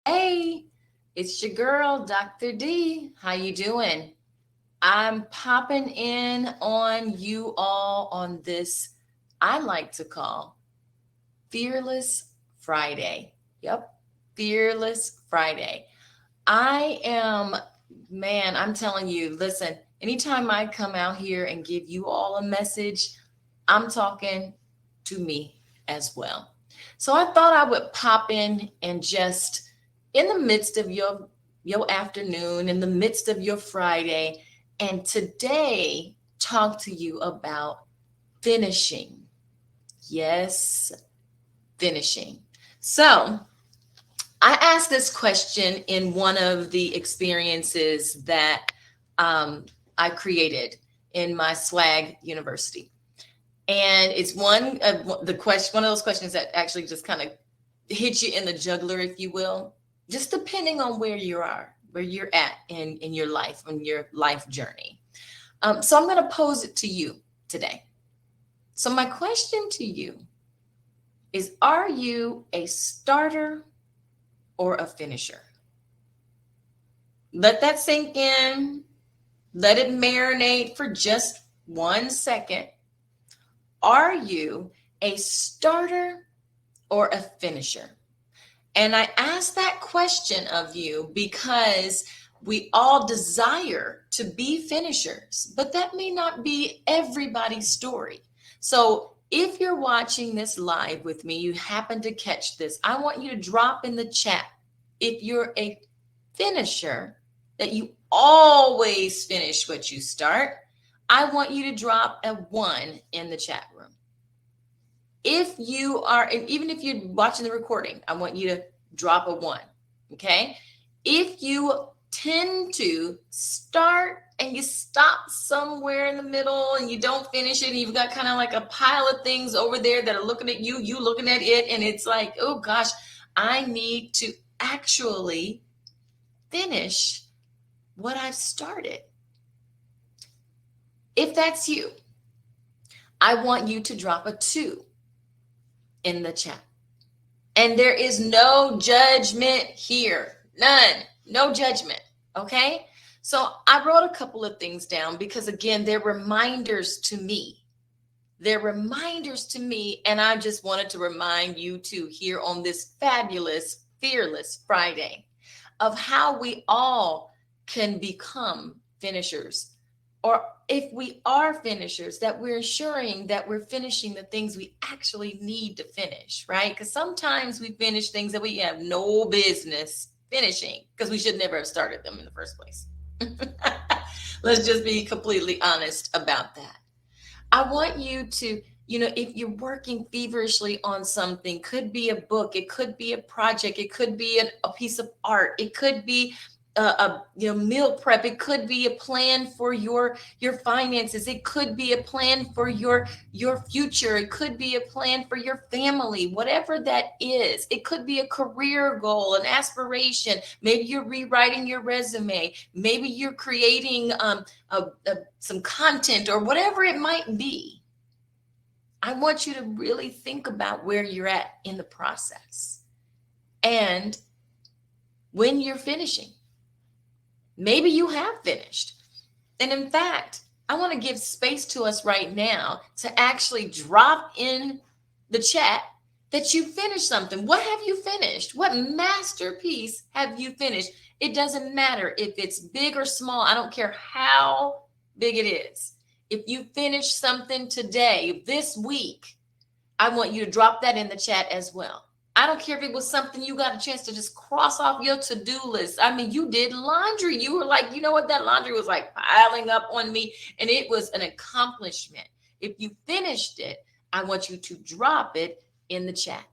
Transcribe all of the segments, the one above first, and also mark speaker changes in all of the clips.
Speaker 1: Hey, it's your girl, Dr. D. How you doing? I'm popping in on you all on this I like to call Fearless Friday. Yep, Fearless Friday. I am, man, I'm telling you, listen, anytime I come out here and give you all a message, I'm talking to me as well. So I thought I would pop in and just in the midst of your afternoon, in the midst of your Friday, and today talk to you about finishing. Yes, finishing. So, I asked this question in one of the experiences that um, I created in my swag university. And it's one of the question, one of those questions that actually just kind of hit you in the jugular, if you will, just depending on where you are, where you're at in your life, on your life journey. So I'm going to pose it to you today. So my question to you is, are you a starter or a finisher? Let that sink in. Let it marinate for just 1 second. Are you a starter or a finisher? And I ask that question of you because we all desire to be finishers, but that may not be everybody's story. So if you're watching this live with me, you happen to catch this, I want you to drop in the chat if you're a finisher, that you always finish what you start. I want you to drop a 1 in the chat room. If you are, even if you're watching the recording, I want you to drop a 1. Okay. If you tend to start and you stop somewhere in the middle and you don't finish it, and you've got kind of like a pile of things over there that are looking at you looking at it, and it's like, oh gosh, I need to actually finish what I've started. If that's you, I want you to drop a 2 in the chat. And there is no judgment here. None. No judgment. Okay? So I wrote a couple of things down because, again, they're reminders to me. They're reminders to me. And I just wanted to remind you too, here on this fabulous, fearless Friday, of how we all can become finishers. Or if we are finishers, that we're ensuring that we're finishing the things we actually need to finish, right? Because sometimes we finish things that we have no business finishing because we should never have started them in the first place. Let's just be completely honest about that. I want you to, if you're working feverishly on something, could be a book, it could be a project, it could be a piece of art, it could be a meal prep, it could be a plan for your finances, it could be a plan for your future, it could be a plan for your family, whatever that is. It could be a career goal, an aspiration. Maybe you're rewriting your resume, maybe you're creating some content, or whatever it might be. I want you to really think about where you're at in the process. And when you're finishing, maybe you have finished. And in fact, I want to give space to us right now to actually drop in the chat that you finished something. What have you finished? What masterpiece have you finished? It doesn't matter if it's big or small. I don't care how big it is. If you finish something today, this week, I want you to drop that in the chat as well. I don't care if it was something you got a chance to just cross off your to-do list. I mean, you did laundry. You were like, you know what? That laundry was like piling up on me, and it was an accomplishment. If you finished it, I want you to drop it in the chat.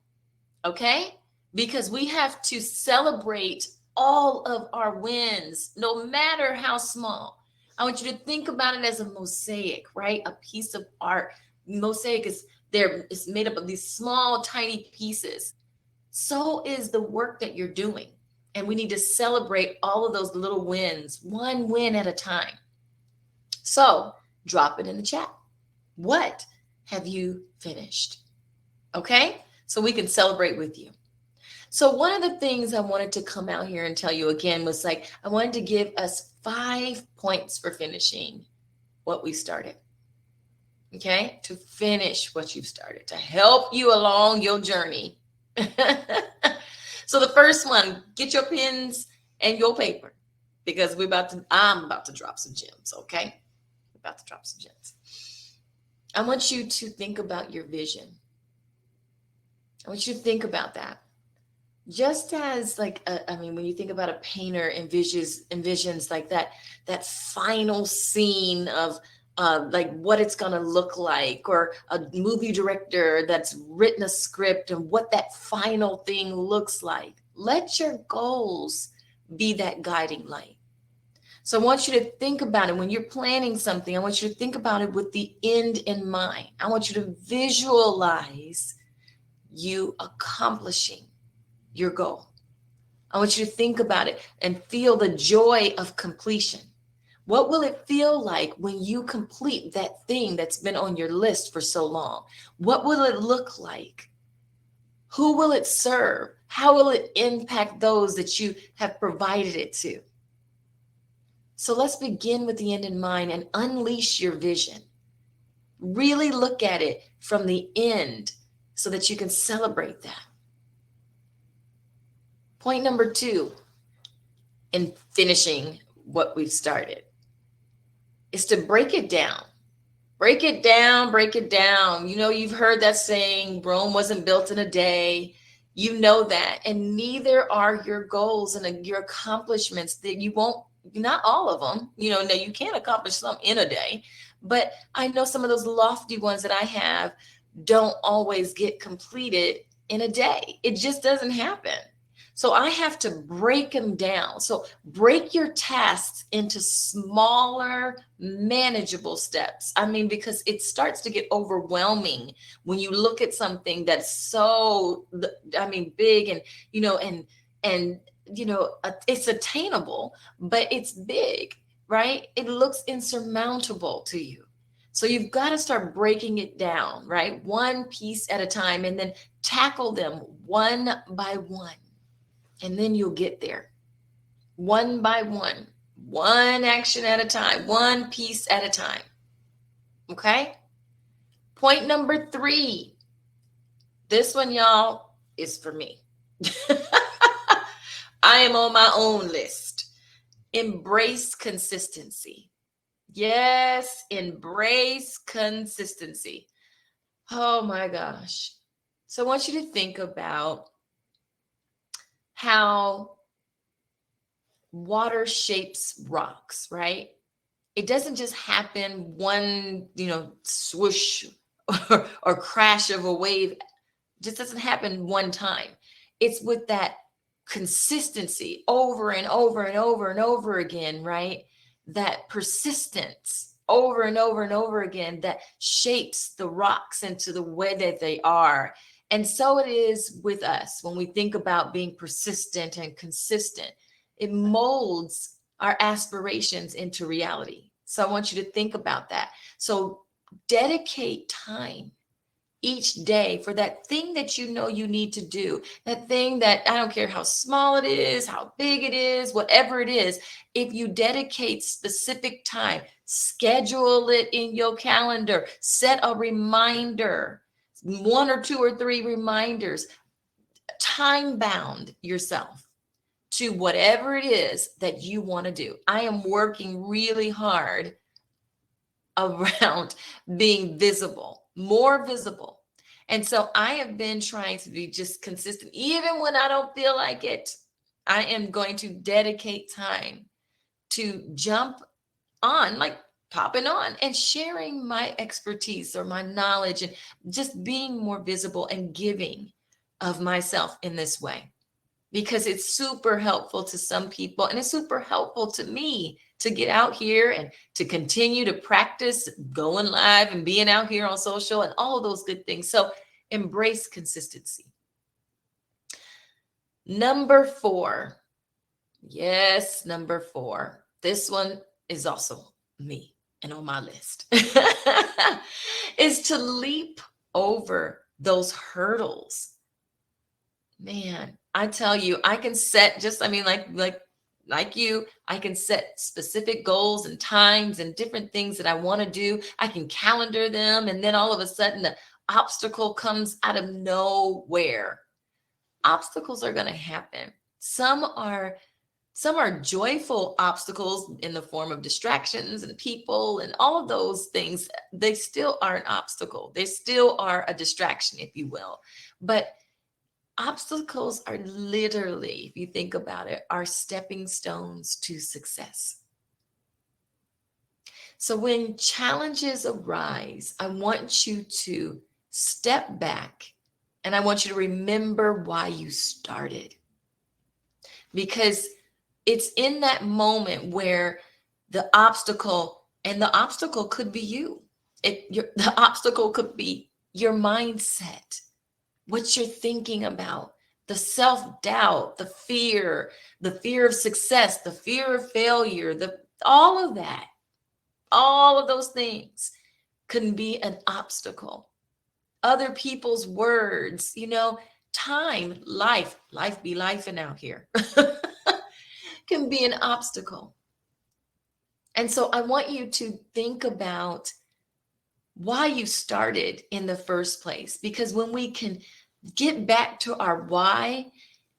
Speaker 1: Okay? Because we have to celebrate all of our wins, no matter how small. I want you to think about it as a mosaic, right? A piece of art. Mosaic is there, it's made up of these small, tiny pieces. So is the work that you're doing. And we need to celebrate all of those little wins, one win at a time. So drop it in the chat. What have you finished? Okay? So we can celebrate with you. So one of the things I wanted to come out here and tell you again was like, I wanted to give us 5 points for finishing what we started. Okay? To finish what you've started, to help you along your journey. So the first one, get your pens and your paper because I'm about to drop some gems, okay? We're about to drop some gems. I want you to think about your vision. I want you to think about that. Just as like when you think about a painter envisions like that final scene of like what it's going to look like, or a movie director that's written a script and what that final thing looks like. Let your goals be that guiding light. So I want you to think about it when you're planning something. I want you to think about it with the end in mind. I want you to visualize you accomplishing your goal. I want you to think about it and feel the joy of completion. What will it feel like when you complete that thing that's been on your list for so long? What will it look like? Who will it serve? How will it impact those that you have provided it to? So let's begin with the end in mind and unleash your vision. Really look at it from the end so that you can celebrate that. Point number 2 in finishing what we've started is to break it down. Break it down, break it down. You know, you've heard that saying, Rome wasn't built in a day. You know that. And neither are your goals and your accomplishments. That you won't, not all of them, now you can't accomplish some in a day. But I know some of those lofty ones that I have don't always get completed in a day. It just doesn't happen. So I have to break them down. So break your tasks into smaller, manageable steps. Because it starts to get overwhelming when you look at something that's so, big and it's attainable, but it's big, right? It looks insurmountable to you. So you've got to start breaking it down, right? One piece at a time, and then tackle them one by one. And then you'll get there one by one action at a time, one piece at a time. Okay? Point number 3. This one, y'all, is for me. I am on my own list. Embrace consistency. Yes, embrace consistency. Oh my gosh. So I want you to think about how water shapes rocks, right? It doesn't just happen one, swoosh or crash of a wave. It just doesn't happen one time. It's with that consistency over and over and over and over again, right? That persistence over and over and over again that shapes the rocks into the way that they are. And so it is with us when we think about being persistent and consistent. It molds our aspirations into reality. So I want you to think about that. So dedicate time each day for that thing that you know you need to do, that thing that I don't care how small it is, how big it is, whatever it is. If you dedicate specific time, schedule it in your calendar, set a reminder, 1 or 2 or 3 reminders, time bound yourself to whatever it is that you want to do. I am working really hard around being visible, more visible. And so I have been trying to be just consistent. Even when I don't feel like it, I am going to dedicate time to jump on, like popping on and sharing my expertise or my knowledge and just being more visible and giving of myself in this way. Because it's super helpful to some people and it's super helpful to me to get out here and to continue to practice going live and being out here on social and all of those good things. So embrace consistency. Number 4. Yes, number 4. This one is also me and on my list. Is to leap over those hurdles. Man, I tell you, I can set just, I mean, like you, I can set specific goals and times and different things that I want to do. I can calendar them, and then all of a sudden the obstacle comes out of nowhere. Obstacles are going to happen. Some are joyful obstacles in the form of distractions and people and all of those things. They still are an obstacle. They still are a distraction, if you will. But obstacles are literally, if you think about it, are stepping stones to success. So when challenges arise, I want you to step back and I want you to remember why you started. Because it's in that moment where the obstacle, and the obstacle could be you. The obstacle could be your mindset, what you're thinking about, the self-doubt, the fear of success, the fear of failure, all of that, all of those things can be an obstacle. Other people's words, time, life be lifing out here can be an obstacle. And so I want you to think about why you started in the first place, because when we can get back to our why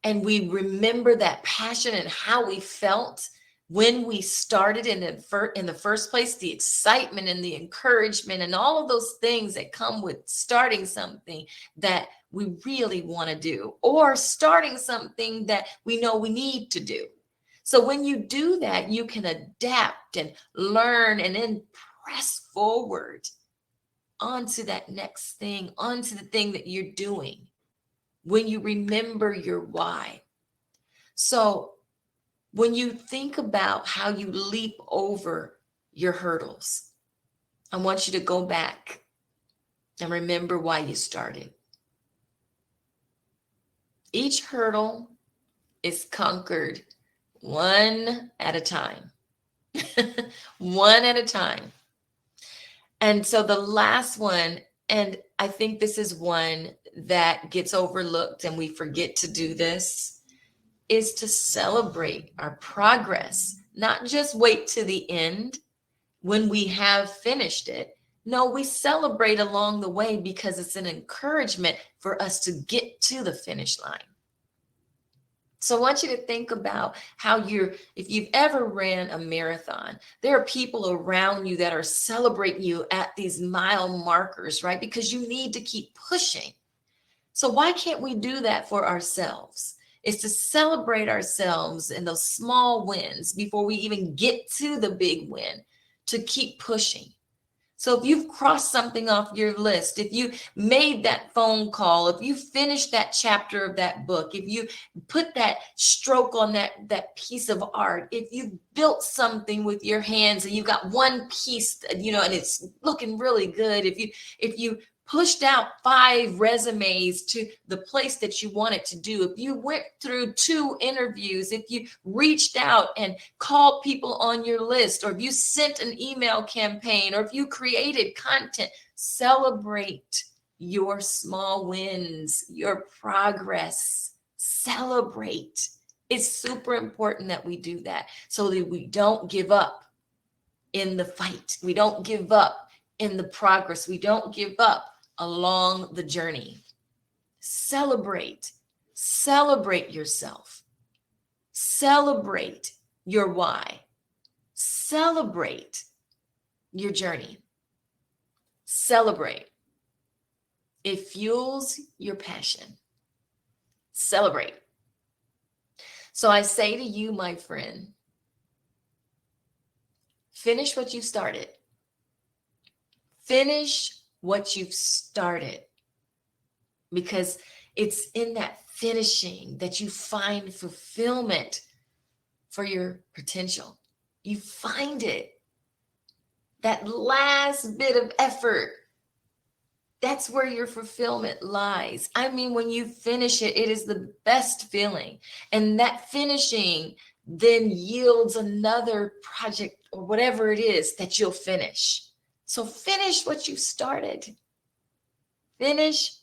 Speaker 1: and we remember that passion and how we felt when we started in the first place, the excitement and the encouragement and all of those things that come with starting something that we really want to do, or starting something that we know we need to do. So when you do that, you can adapt and learn and then press forward onto that next thing, onto the thing that you're doing when you remember your why. So when you think about how you leap over your hurdles, I want you to go back and remember why you started. Each hurdle is conquered one at a time. One at a time. And so the last one, and I think this is one that gets overlooked and we forget to do this, is to celebrate our progress, not just wait to the end when we have finished it. No, we celebrate along the way because it's an encouragement for us to get to the finish line. So I want you to think about how if you've ever ran a marathon, there are people around you that are celebrating you at these mile markers, right? Because you need to keep pushing. So why can't we do that for ourselves? It's to celebrate ourselves in those small wins before we even get to the big win, to keep pushing. So if you've crossed something off your list, if you made that phone call, if you finished that chapter of that book, if you put that stroke on that piece of art, if you built something with your hands and you got one piece, and it's looking really good, if you pushed out 5 resumes to the place that you wanted to do, if you went through 2 interviews, if you reached out and called people on your list, or if you sent an email campaign, or if you created content, celebrate your small wins, your progress. Celebrate. It's super important that we do that so that we don't give up in the fight. We don't give up in the progress. We don't give up along the journey. Celebrate yourself. Celebrate your why. Celebrate your journey. Celebrate. It fuels your passion. Celebrate. So I say to you, my friend, finish what you started. Finish what you've started, because it's in that finishing that you find fulfillment for your potential. You find it. That last bit of effort, that's where your fulfillment lies. I mean, when you finish it, it is the best feeling. And that finishing then yields another project or whatever it is that you'll finish. So finish what you started. Finish.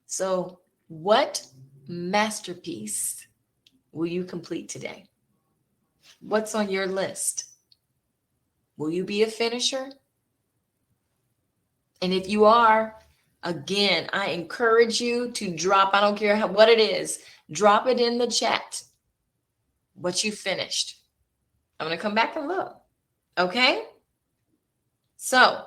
Speaker 1: So What masterpiece will you complete today? What's on your list? Will you be a finisher? And if you are, again, I encourage you to drop, I don't care what it is, drop it in the chat, what you finished. I'm going to come back and look. Okay? So,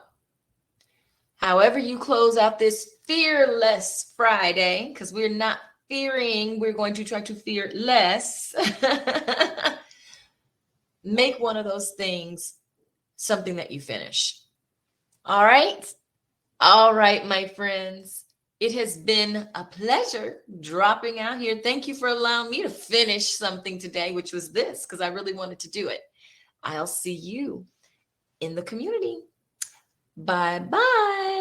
Speaker 1: however you close out this Fearless Friday, because we're not fearing, we're going to try to fear less. Make one of those things something that you finish. All right? All right, my friends. It has been a pleasure dropping out here. Thank you for allowing me to finish something today, which was this, because I really wanted to do it. I'll see you in the community. Bye-bye.